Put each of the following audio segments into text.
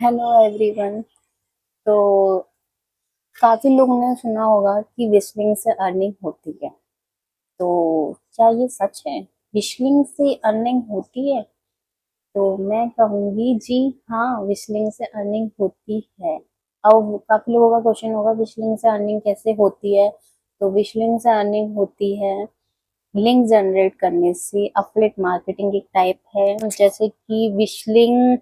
Hello everyone. तो काफी लोगों ने सुना होगा कि विशलिंग से अर्निंग होती है। तो क्या ये सच है? विशलिंग से अर्निंग होती है? तो मैं कहूंगी जी हाँ, विशलिंग से अर्निंग होती है। अब काफी लोगों का क्वेश्चन होगा विशलिंग से अर्निंग कैसे होती है। तो विशलिंग से अर्निंग होती है लिंक जनरेट करने से। अफिलिएट मार्केटिंग एक टाइप है। जैसे कि विशलिंग,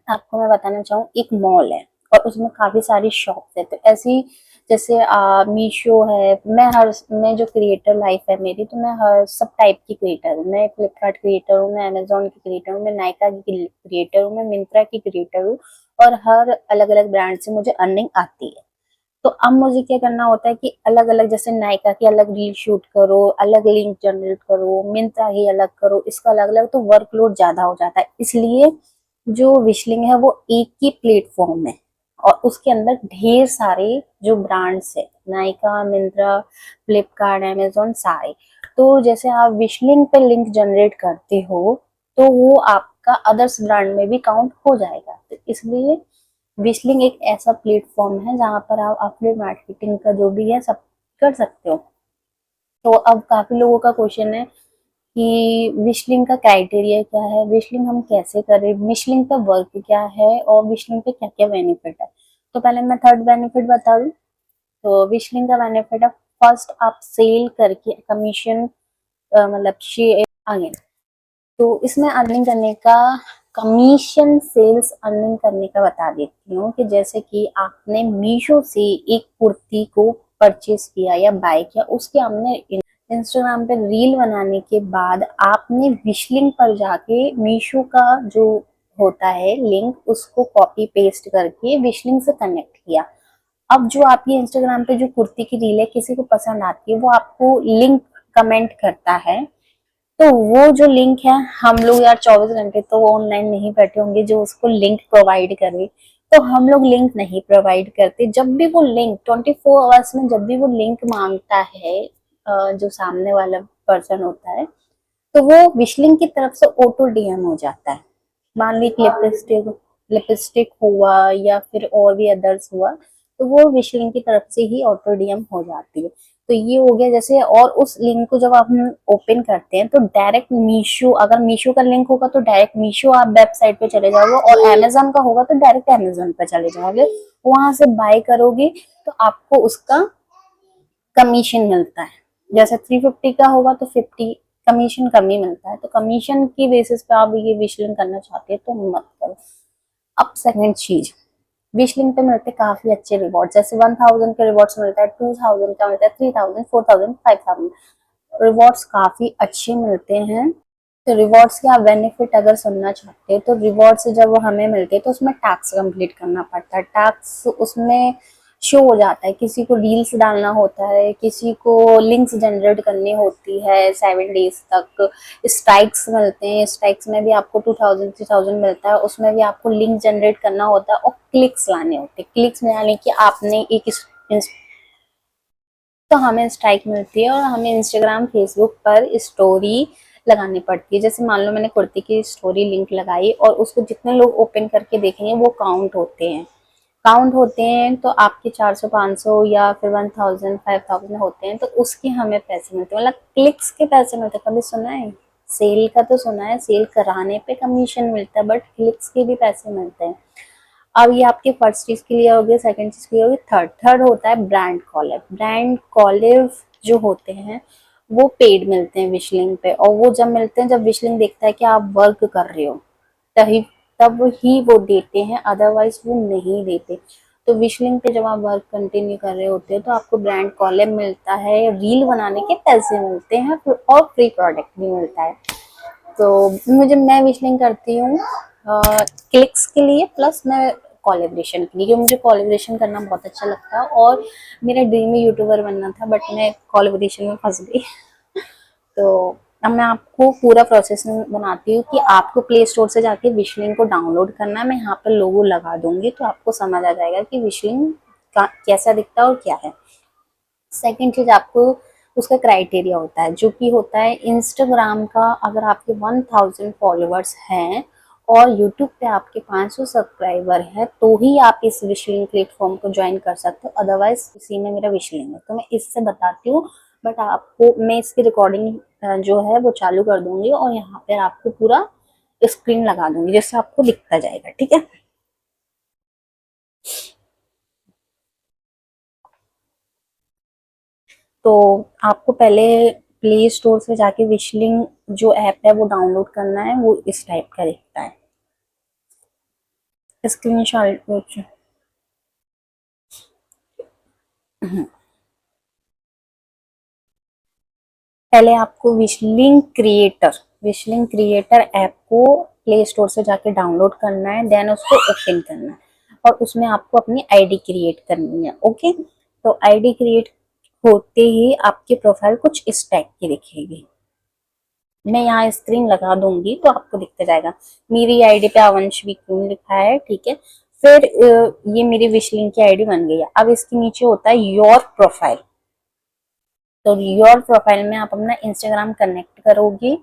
आपको मैं बताना चाहूँ, एक मॉल है और उसमें काफी सारी शॉप्स है। तो ऐसी जैसे मीशो है। मैं जो क्रिएटर लाइफ है मेरी, तो मैं हर सब टाइप की क्रिएटर हूँ। मैं फ्लिपकार्ट क्रिएटर हूँ, मैं अमेजोन की क्रिएटर हूँ, मैं नायका की क्रिएटर हूँ, मैं मिंत्रा की क्रिएटर हूँ। और हर अलग अलग ब्रांड से मुझे अर्निंग आती है। तो अब मुझे क्या करना होता है कि अलग अलग, जैसे नायका की अलग रील शूट करो, अलग लिंक जनरेट करो, मिंत्रा ही अलग करो, इसका अलग अलग, तो वर्कलोड ज्यादा हो जाता है। इसलिए जो विशलिंग है वो एक ही प्लेटफॉर्म है और उसके अंदर ढेर सारे जो ब्रांड्स है, नायका, मिंत्रा, फ्लिपकार्ट, अमेजोन, सारे। तो जैसे आप विशलिंग पे लिंक जनरेट करते हो तो वो आपका अदर्स ब्रांड में भी काउंट हो जाएगा। तो इसलिए विशलिंग एक ऐसा प्लेटफॉर्म है जहां पर आप अपने मार्केटिंग का जो भी है सब कर सकते हो। तो अब काफी लोगों का क्वेश्चन है कि विशलिंग का क्राइटेरिया क्या है, विशलिंग हम कैसे करें, विशलिंग का वर्क क्या है और विशलिंग पे क्या क्या बेनिफिट है। तो पहले मैं थर्ड बेनिफिट बता दूं। तो विशलिंग का बेनिफिट है, फर्स्ट आप सेल करके कमीशन, मतलब शेयर आगे। तो इसमें अर्निंग करने का, कमीशन सेल्स अर्निंग करने का बता देती हूँ कि जैसे कि आपने मीशो से एक कुर्ती को परचेज किया या बाय किया, उसके हमने इंस्टाग्राम पे रील बनाने के बाद आपने विशलिंग पर जाके मीशो का जो होता है लिंक, उसको कॉपी पेस्ट करके विशलिंग से कनेक्ट किया। अब जो आपकी इंस्टाग्राम पे जो कुर्ती की रील है किसी को पसंद आती है, वो आपको लिंक कमेंट करता है। तो वो जो लिंक है, हम लोग यार 24 घंटे तो ऑनलाइन नहीं बैठे होंगे जो उसको लिंक प्रोवाइड करे। तो हम लोग लिंक नहीं प्रोवाइड करते। जब भी वो लिंक 24 आवर्स में जब भी वो लिंक मांगता है, जो सामने वाला पर्सन होता है, तो वो विशलिंग की तरफ से ऑटो डीएम हो जाता है। मान ली लिपस्टिक लिपस्टिक हुआ या फिर और भी अदर्स हुआ, तो वो विशलिंग की तरफ से ही ऑटो डीएम हो जाती है। तो ये हो गया जैसे। और उस लिंक को जब आप हम ओपन करते हैं तो डायरेक्ट मीशो, अगर मीशो का लिंक होगा तो डायरेक्ट मीशो आप वेबसाइट पे चले जाओगे, और अमेजोन का होगा तो डायरेक्ट अमेजोन पे चले जाओगे, वहां से बाय करोगे। तो आपको उसका कमीशन मिलता है। जैसे 350 का होगा तो 50 कमीशन कम ही मिलता है। तो कमीशन की बेसिस पे आप ये विशलिंग करना चाहते हैं तो मत करो। अब सेकंड चीज, विशलिंग पे मिलते काफी अच्छे रिवॉर्ड। जैसे 1000 के रिवॉर्ड्स मिलता है, 2000 का मिलता है, 3000, 4000, 5000 रिवॉर्ड्स काफी अच्छे मिलते हैं। तो रिवॉर्ड्स के आप बेनिफिट अगर सुनना चाहते हैं तो रिवॉर्ड्स जब वो हमें मिलते हैं तो उसमें टास्क कंप्लीट करना पड़ता है। टास्क उसमें शो हो जाता है, किसी को रील्स डालना होता है, किसी को लिंक्स जनरेट करनी होती है 7 डेज तक। स्ट्राइक्स मिलते हैं, स्ट्राइक्स में भी आपको 2000 3000 मिलता है। उसमें भी आपको लिंक जनरेट करना होता है और क्लिक्स लाने होते हैं। क्लिक्स में यानी कि आपने एक तो हमें स्ट्राइक मिलती है और हमें इंस्टाग्राम फेसबुक पर स्टोरी लगानी पड़ती है। जैसे मान लो मैंने कुर्ती की स्टोरी लिंक लगाई और उसको जितने लोग ओपन करके देखेंगे वो काउंट होते हैं। तो आपके 400 500 या फिर 1000 5000 होते हैं, तो उसके हमें पैसे मिलते हैं, मतलब क्लिक्स के पैसे मिलते हैं। कभी सुना है? सेल का तो सुना है, सेल कराने पे कमीशन मिलता है, बट क्लिक्स के भी पैसे मिलते हैं। अब ये आपकी फर्स्ट चीज क्लियर होगी। सेकंड चीज क्लियर होगी। थर्ड होता है ब्रांड कॉलर। ब्रांड कॉलर जो होते हैं वो पेड मिलते हैं विशलिंग पे, और वो जब मिलते हैं जब विशलिंग देखता है कि आप वर्क कर रहे हो तभी तब ही वो देते हैं, अदरवाइज वो नहीं देते। तो विशलिंग पे जब आप वर्क कंटिन्यू कर रहे होते हैं तो आपको ब्रांड कॉलर मिलता है, रील बनाने के पैसे मिलते हैं और फ्री प्रोडक्ट भी मिलता है। तो मैं विशलिंग करती हूँ क्लिक्स के लिए, प्लस मैं कोलैबोरेशन के लिए, क्योंकि मुझे कोलैबोरेशन करना बहुत अच्छा लगता है और मेरा ड्रीम ही यूट्यूबर बनना था, बट मैं कोलैबोरेशन में फंस गई। तो अब मैं आपको पूरा प्रोसेस बनाती हूँ कि आपको प्ले स्टोर से जाके विशलिंग को डाउनलोड करना है। मैं यहाँ पर लोगो लगा दूंगी तो आपको समझ आ जाएगा कि विशलिंग का कैसा दिखता है और क्या है। सेकंड चीज, आपको उसका क्राइटेरिया होता है जो कि होता है इंस्टाग्राम का। अगर आपके 1000 फॉलोअर्स हैं और यूट्यूब पे आपके 500 सब्सक्राइबर है तो ही आप इस विश लिंक प्लेटफॉर्म को ज्वाइन कर सकते हो, अदरवाइज इसी में मेरा विश लिंक है। तो मैं इससे बताती हूँ, बट आपको मैं इसकी रिकॉर्डिंग जो है वो चालू कर दूंगी और यहाँ पर आपको पूरा स्क्रीन लगा दूंगी जिससे आपको दिखता जाएगा, ठीक है। तो आपको पहले प्ले स्टोर से जाके विशलिंग जो ऐप है वो डाउनलोड करना है, वो इस टाइप का दिखता है, स्क्रीनशॉट। पहले आपको विशलिंग क्रिएटर ऐप को प्ले स्टोर से जाके डाउनलोड करना है, देन उसको ओपन करना है और उसमें आपको अपनी आईडी क्रिएट करनी है। ओके, तो आईडी क्रिएट होते ही आपकी प्रोफाइल कुछ इस टाइप की दिखेगी। मैं यहाँ स्क्रीन लगा दूंगी तो आपको दिखता जाएगा। मेरी आईडी पे अवंश क्यों लिखा है, ठीक है। फिर ये मेरी विशलिंग की आईडी बन गई है। अब इसके नीचे होता है योर प्रोफाइल। तो योर प्रोफाइल में आप अपना इंस्टाग्राम कनेक्ट करोगे,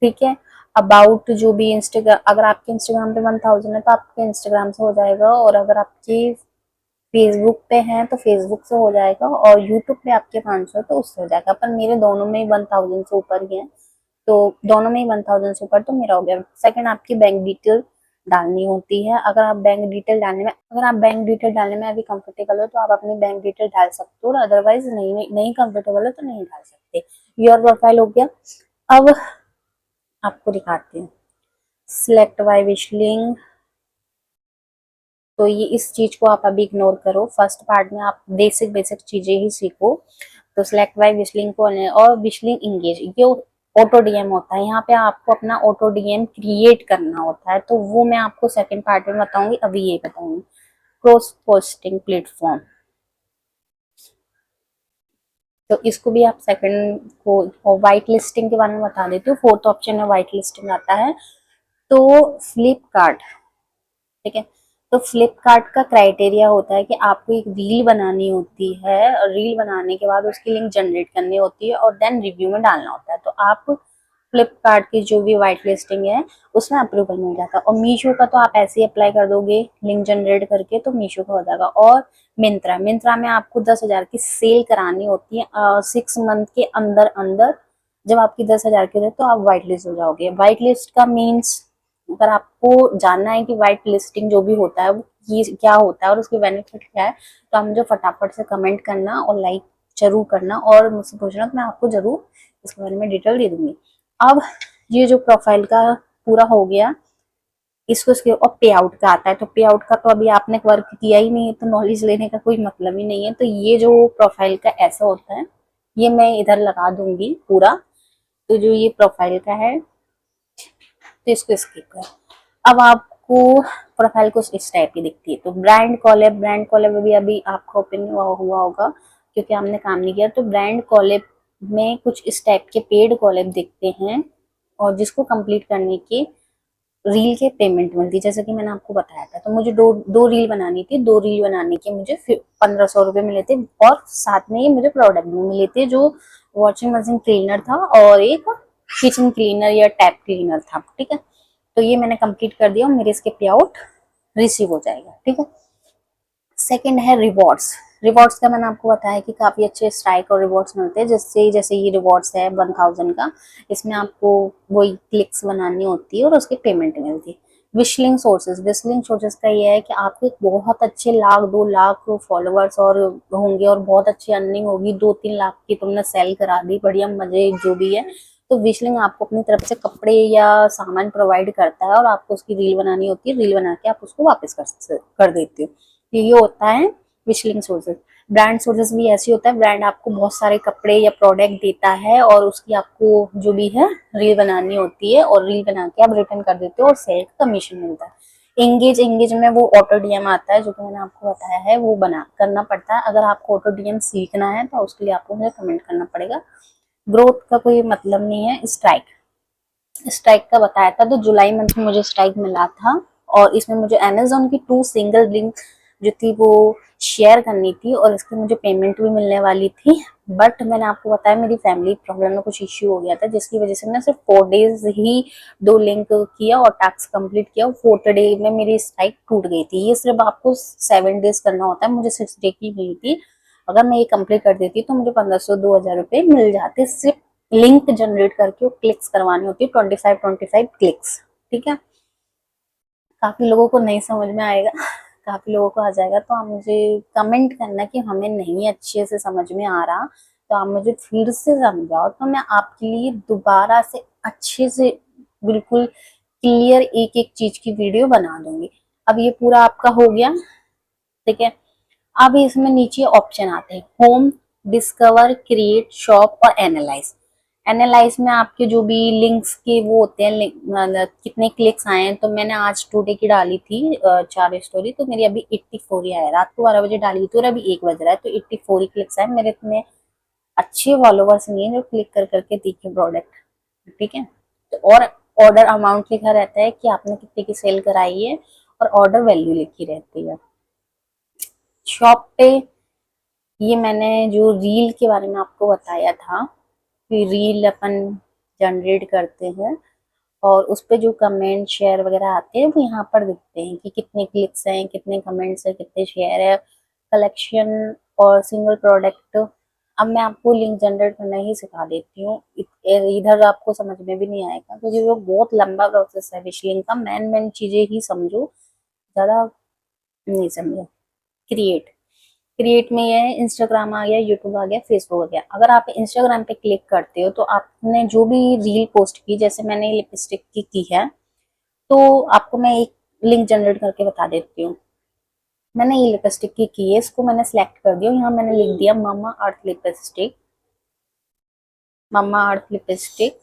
ठीक है। अबाउट जो भी इंस्टाग्राम, अगर आपके इंस्टाग्राम पे 1000 है तो आपके इंस्टाग्राम से हो जाएगा, और अगर आपकी फेसबुक पे है तो फेसबुक से हो जाएगा, और यूट्यूब पे आपके 500 है तो उससे हो जाएगा। पर मेरे दोनों में ही 1000 से ऊपर ही है, तो दोनों में ही 1000 से ऊपर तो मेरा हो गया। सेकंड, आपकी बैंक डिटेल डालनी होती है। अगर आप बैंक डिटेल डालने में अभी कंफर्टेबल हो तो आप अपनी बैंक डिटेल डाल सकते हो, और अदरवाइज नहीं कंफर्टेबल हो तो नहीं डाल सकते। योर प्रोफाइल हो गया। अब आपको दिखाते हैं सिलेक्ट बाय विश लिंक। तो ये इस चीज को आप अभी इग्नोर करो, फर्स्ट पार्ट में आप बेसिक बेसिक चीजें ही सीखो। तो सिलेक्ट बाय विशलिंग को और विशलिंग इंगेज, ये ऑटो डीएम होता है। यहाँ पे आपको अपना ऑटो डीएम क्रिएट करना होता है, तो वो मैं आपको सेकंड पार्ट में बताऊंगी, अभी ये बताऊंगी। क्रॉस पोस्टिंग प्लेटफॉर्म, तो इसको भी आप सेकंड को व्हाइट लिस्टिंग के बारे में बता देती हूँ। फोर्थ ऑप्शन में व्हाइट लिस्टिंग आता है। तो फ्लिपकार्ट, ठीक है। तो फ्लिपकार्ट का क्राइटेरिया होता है कि आपको एक रील बनानी होती है, और रील बनाने के बाद उसकी लिंक जनरेट करनी होती है और देन रिव्यू में डालना होता है। तो आप फ्लिपकार्ट की जो भी व्हाइट लिस्टिंग है उसमें अप्रूवल मिल जाता है। और मीशो का तो आप ऐसे ही अप्लाई कर दोगे लिंक जनरेट करके, तो मीशो का हो जाएगा। और मिंत्रा में आपको 10,000 की सेल करानी होती है 6 मंथ के अंदर अंदर। जब आपकी 10,000 की हो तो आप व्हाइट लिस्ट हो जाओगे। व्हाइट लिस्ट का मीन्स, अगर आपको जानना है कि व्हाइट लिस्टिंग जो भी होता है वो ये क्या होता है और उसके बेनिफिट क्या है, तो आप मुझे फटाफट से कमेंट करना और लाइक जरूर करना और मुझसे पूछना, तो मैं आपको जरूर इसके बारे में डिटेल दे दूंगी। अब ये जो प्रोफाइल का पूरा हो गया, इसको इसके और पे आउट का आता है। तो पे आउट का तो अभी आपने वर्क किया ही नहीं है, तो नॉलेज लेने का कोई मतलब ही नहीं है। तो ये जो प्रोफाइल का ऐसा होता है, ये मैं इधर लगा दूंगी पूरा। तो जो ये प्रोफाइल का है, तो इसको स्किप कर। अब आपको प्रोफाइल कुछ इस टाइप की दिखती है। तो ब्रांड कॉलेब भी अभी आपका ओपन हुआ होगा क्योंकि हमने काम नहीं किया। तो ब्रांड कॉलेब में कुछ इस टाइप के पेड कॉलेब दिखते हैं, और जिसको कंप्लीट करने की रील के पेमेंट मिलती है, जैसे कि मैंने आपको बताया था। तो मुझे दो रील बनानी थी, 2 रील बनाने के मुझे 1500 रुपये मिले थे, और साथ में ये मुझे प्रोडक्ट भी मिले थे, जो वॉशिंग मशीन क्लीनर था और एक किचन क्लीनर या टैप क्लीनर था, ठीक है। तो ये मैंने कंप्लीट कर दिया और मेरे इसके पे आउट रिसीव हो जाएगा, ठीक है। सेकंड है रिवॉर्ड्स। रिवॉर्ड्स का मैंने आपको बताया कि काफी अच्छे स्ट्राइक और रिवॉर्ड्स मिलते हैं, जैसे जैसे ये रिवॉर्ड्स है 1000 का, इसमें आपको वही क्लिक्स बनानी होती है और उसकी पेमेंट मिलती है। विशलिंग सोर्सेज का ये है कि आपको एक बहुत अच्छे 1,00,000 2 लाख फॉलोअर्स और होंगे और बहुत अच्छी अर्निंग होगी, 2-3 लाख की तुमने सेल करा दी, बढ़िया मजे जो भी है। तो विशलिंग आपको अपनी तरफ से कपड़े या सामान प्रोवाइड करता है और आपको उसकी रील बनानी होती है, रील बना के आप उसको वापस कर देते हो। ये होता है विशलिंग सोर्सेज। ब्रांड सोर्सेज भी ऐसे होता है, ब्रांड आपको बहुत सारे कपड़े या प्रोडक्ट देता है और उसकी आपको जो भी है रील बनानी होती है, और रील बना के आप रिटर्न कर देते हो और सेल का कमीशन मिलता है। एंगेज में वो ऑटो डीएम आता है, जो कि मैंने आपको बताया है, वो बना करना पड़ता है। अगर आपको ऑटो डीएम सीखना है तो उसके लिए आपको मुझे कमेंट करना पड़ेगा। ग्रोथ का कोई मतलब नहीं है। स्ट्राइक का बताया था, तो जुलाई मंथ में मुझे स्ट्राइक मिला था, और इसमें मुझे अमेजोन की 2 सिंगल लिंक जो थी वो शेयर करनी थी और इसकी मुझे पेमेंट भी मिलने वाली थी। बट मैंने आपको बताया मेरी फैमिली प्रॉब्लम में कुछ इश्यू हो गया था, जिसकी वजह से मैंने सिर्फ 4 डेज ही 2 लिंक किया और टास्क कंप्लीट किया। 4th डे में मेरी स्ट्राइक टूट गई थी। ये सिर्फ आपको 7 डेज करना होता है, मुझे 6 डे की मिली थी। अगर मैं ये कंप्लीट कर देती तो मुझे 1500-2000 रुपए मिल जाते, सिर्फ लिंक जनरेट करके क्लिक्स करवानी होती है, 25 क्लिक्स। ठीक है, काफी लोगों को नहीं समझ में आएगा, काफी लोगों को आ जाएगा, तो आप मुझे कमेंट करना कि हमें नहीं अच्छे से समझ में आ रहा, तो आप मुझे फिर से समझाओ, तो मैं आपके लिए दोबारा से अच्छे से बिल्कुल क्लियर एक एक चीज की वीडियो बना दूंगी। अब ये पूरा आपका हो गया। ठीक है, अब इसमें नीचे ऑप्शन आते हैं होम, डिस्कवर, क्रिएट, शॉप और एनालाइज। एनालाइज में आपके जो भी लिंक्स के वो होते हैं, मतलब कितने क्लिक्स आए हैं। तो मैंने आज टुडे की डाली थी 4 स्टोरी, तो मेरी अभी 84 ही आया। रात को 12 बजे डाली थी और अभी 1 बज रहा है, तो 84 ही क्लिक्स आए। मेरे इतने अच्छे फॉलोवर्स नहीं है जो क्लिक कर करके देखे प्रोडक्ट। ठीक है, तो और ऑर्डर अमाउंट लिखा रहता है कि आपने कितने की सेल कराई है और ऑर्डर वैल्यू लिखी रहती है। शॉप पे ये मैंने जो रील के बारे में आपको बताया था कि रील अपन जनरेट करते हैं और उस पे जो कमेंट शेयर वगैरह आते हैं वो यहाँ पर दिखते हैं कि कितने क्लिक्स हैं, कितने कमेंट्स हैं, कितने शेयर है, कलेक्शन और सिंगल प्रोडक्ट। अब मैं आपको लिंक जनरेट करना ही सिखा देती हूँ, इधर आपको समझ में भी नहीं आएगा क्योंकि वो बहुत लंबा प्रोसेस है। विश लिंक का मेन मेन चीजें ही समझो, ज्यादा नहीं समझो। क्रिएट, क्रिएट में ये है इंस्टाग्राम आ गया, यूट्यूब आ गया, फेसबुक आ गया। अगर आप इंस्टाग्राम पे क्लिक करते हो तो आपने जो भी रील पोस्ट की, जैसे मैंने लिपस्टिक की है, तो आपको मैं एक लिंक जनरेट करके बता देती हूँ। मैंने ये लिपस्टिक की है, इसको मैंने सिलेक्ट कर दिया, यहाँ मैंने लिख दिया मम्मा अर्थ लिपस्टिक, मम्मा अर्थ लिपस्टिक।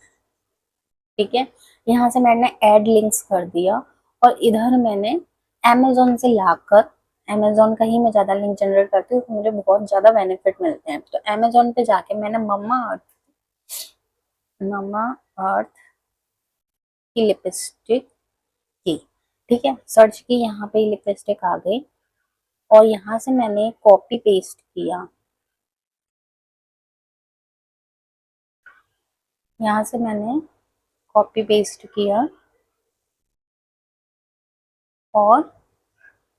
ठीक है, यहाँ से मैंने ऐड लिंक्स कर दिया और इधर मैंने अमेजोन से लाकर, अमेजोन का ही मैं ज्यादा लिंक जनरेट करती हूँ तो मुझे बहुत ज्यादा बेनिफिट मिलते हैं। तो अमेजोन पे जाके मैंने मम्मा अर्थ की लिपस्टिक की। ठीक है, सर्च की, यहाँ पे लिपस्टिक आ गई और यहाँ से मैंने कॉपी पेस्ट किया, यहाँ से मैंने कॉपी पेस्ट किया और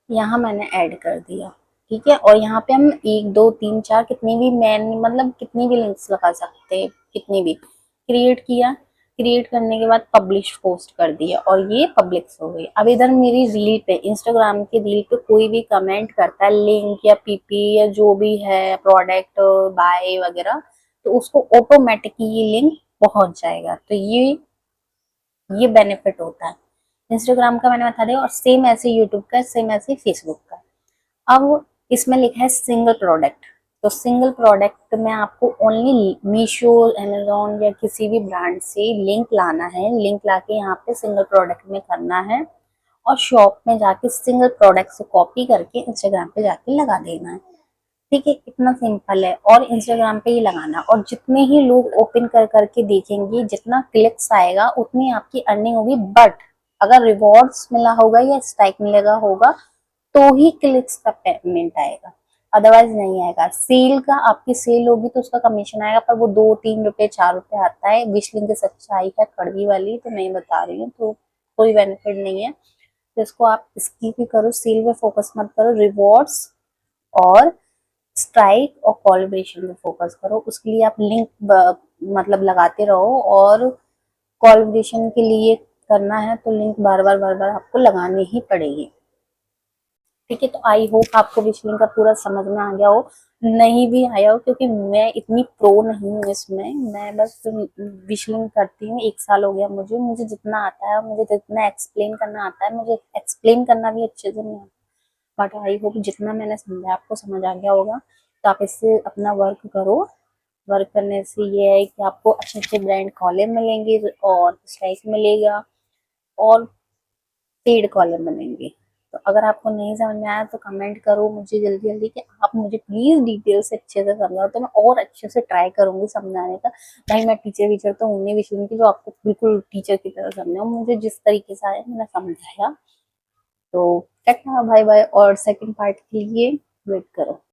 यहाँ मैंने ऐड कर दिया। ठीक है, और यहाँ पे हम 1 2 3 4 कितनी भी मैन मतलब कितनी भी लिंक्स लगा सकते हैं, कितनी भी। क्रिएट किया, क्रिएट करने के बाद पब्लिश पोस्ट कर दिया और ये पब्लिश हो गई। अब इधर मेरी रील पे, इंस्टाग्राम की रील पे कोई भी कमेंट करता है लिंक या पीपी या जो भी है प्रोडक्ट बाय वगैरह, तो उसको ऑटोमेटिक ये लिंक पहुंच जाएगा। तो ये बेनिफिट होता है इंस्टाग्राम का, मैंने बता दिया। और सेम ऐसे यूट्यूब का, सेम ऐसे फेसबुक का। अब इसमें लिखा है सिंगल प्रोडक्ट, तो सिंगल प्रोडक्ट में आपको ओनली मीशो, अमेजोन या किसी भी ब्रांड से लिंक लाना है। लिंक लाके यहाँ पे सिंगल प्रोडक्ट में करना है और शॉप में जाके सिंगल प्रोडक्ट से कॉपी करके इंस्टाग्राम पे जाके लगा देना है। ठीक है, इतना सिंपल है। और इंस्टाग्राम पे ही लगाना, और जितने ही लोग ओपन कर करके देखेंगे, जितना क्लिक्स आएगा उतनी आपकी अर्निंग होगी। बट अगर रिवॉर्ड्स मिला होगा या स्ट्राइक मिलेगा होगा तो ही क्लिक्स का पेमेंट आएगा, अदरवाइज नहीं आएगा। सेल का, आपकी सेल होगी तो उसका कमीशन आएगा, पर वो 2 3 रुपए 4 रुपए आता है। विशलिंग की सच्चाई है कड़वी वाली, तो नहीं बता रही हूँ, तो कोई बेनिफिट नहीं है। तो इसको आप स्किप ही करो, सेल पे फोकस मत करो, रिवॉर्ड्स और स्ट्राइक और कोलैबोरेशन पे फोकस करो। उसके लिए आप लिंक मतलब लगाते रहो, और कोलैबोरेशन के लिए करना है तो लिंक बार बार आपको लगानी ही पड़ेगी। ठीक है, तो आई होप आपको विशलिंग का पूरा समझ में आ गया हो। नहीं भी आया हो, क्योंकि मैं इतनी प्रो नहीं हूँ इसमें, मैं बस विशलिंग करती हूँ, 1 साल हो गया मुझे। मुझे जितना आता है, मुझे जितना एक्सप्लेन करना आता है, मुझे एक्सप्लेन करना भी अच्छे से नहीं आता, बट आई होप जितना मैंने समझा आपको समझ आ गया होगा। तो आप इससे अपना वर्क करो। वर्क करने से ये है कि आपको अच्छे अच्छे ब्रांड कॉलम मिलेंगे और स्ट्राइक मिलेगा और पेड कॉलम बनेंगे। तो अगर आपको नहीं समझ में आया तो कमेंट करो मुझे जल्दी जल्दी कि आप मुझे प्लीज डिटेल से अच्छे से समझाओ, तो मैं और अच्छे से ट्राई करूंगी समझाने का। भाई मैं टीचर वीचर तो हूँ नहीं विषय की जो आपको बिल्कुल टीचर की तरह समझाऊँ, मुझे जिस तरीके से आया मैंने समझाया। तो टाटा बाय बाय, और सेकंड पार्ट के लिए वेट करो।